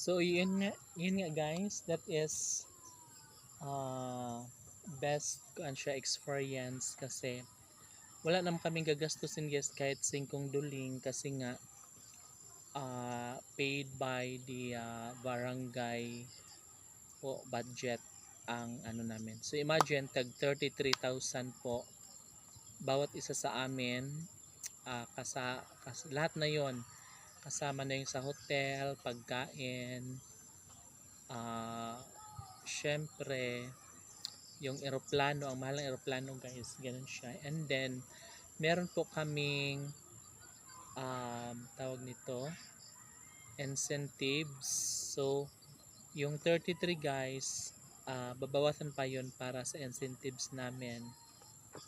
So yun nga guys, that is uh, best kuan siya experience kasi wala naman kaming gagastusin guys kahit singkong duling kasi nga paid by the barangay po budget ang ano namin. So imagine tag 33,000 po bawat isa sa amin, lahat na yon kasama na yung sa hotel, pagkain, syempre yung eroplano, ang mahal ng eroplano guys, ganun siya. And then meron po kaming tawag nito incentives. So yung 33 guys, babawasan pa yon para sa incentives namin.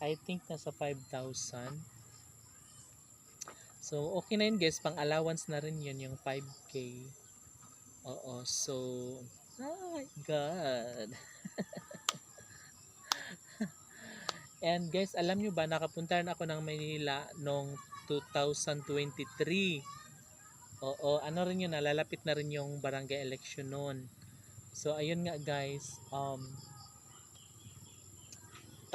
I think nasa 5,000. So okay na yun guys, pang allowance na rin yun yung 5k. Oo, so oh my god. And guys, alam nyo ba, nakapunta na ako ng Maynila noong 2023. Oo, ano rin yun, nalalapit na rin yung barangay election noon. So ayun nga guys,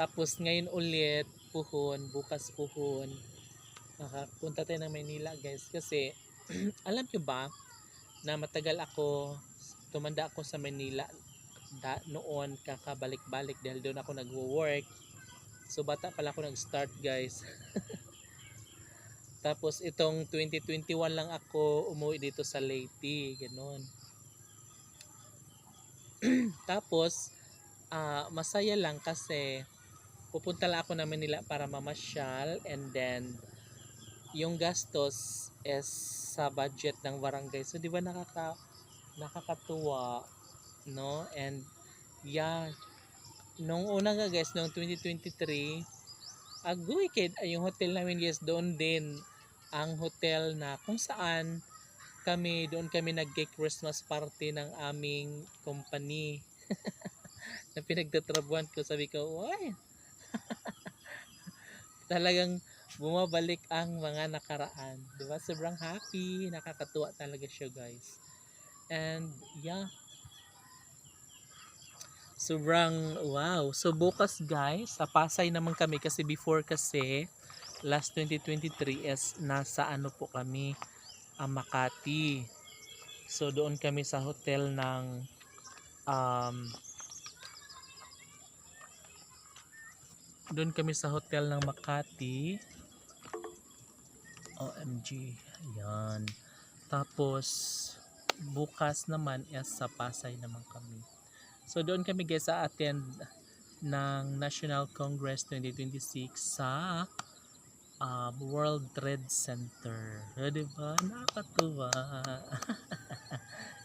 tapos ngayon ulit puhon, bukas puhon, nakapunta tayo ng Maynila guys kasi alam nyo ba na matagal ako tumanda ako sa Maynila noon, kakabalik-balik dahil doon ako nagwo-work. So bata pala ako nag-start guys. Tapos itong 2021 lang ako umuwi dito sa Leyte, ganoon. Tapos masaya lang kasi pupunta lang ako ng Manila para mamasyal, and then yung gastos is sa budget ng barangay. So di ba nakakatuwa, no? And yeah, nung una nga guys, nung 2023, agoy kid yung hotel namin guys, doon din ang hotel na kung saan doon kami nag-Christmas party ng aming company na pinagtatrabuhan ko. Sabi ko, why? Talagang bumabalik ang mga nakaraan. Diba? Sobrang happy. Nakakatuwa talaga siya guys. And yeah, sobrang wow. So bukas guys, sa Pasay naman kami kasi before kasi last 2023 is nasa ano po kami, Makati. So doon kami sa hotel ng Makati. OMG. Ayan. Tapos bukas naman is sa Pasay naman kami. So doon kami guys sa attend ng National Congress 2026 sa World Trade Center. Diba? Nakakatuwa.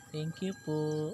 Thank you po.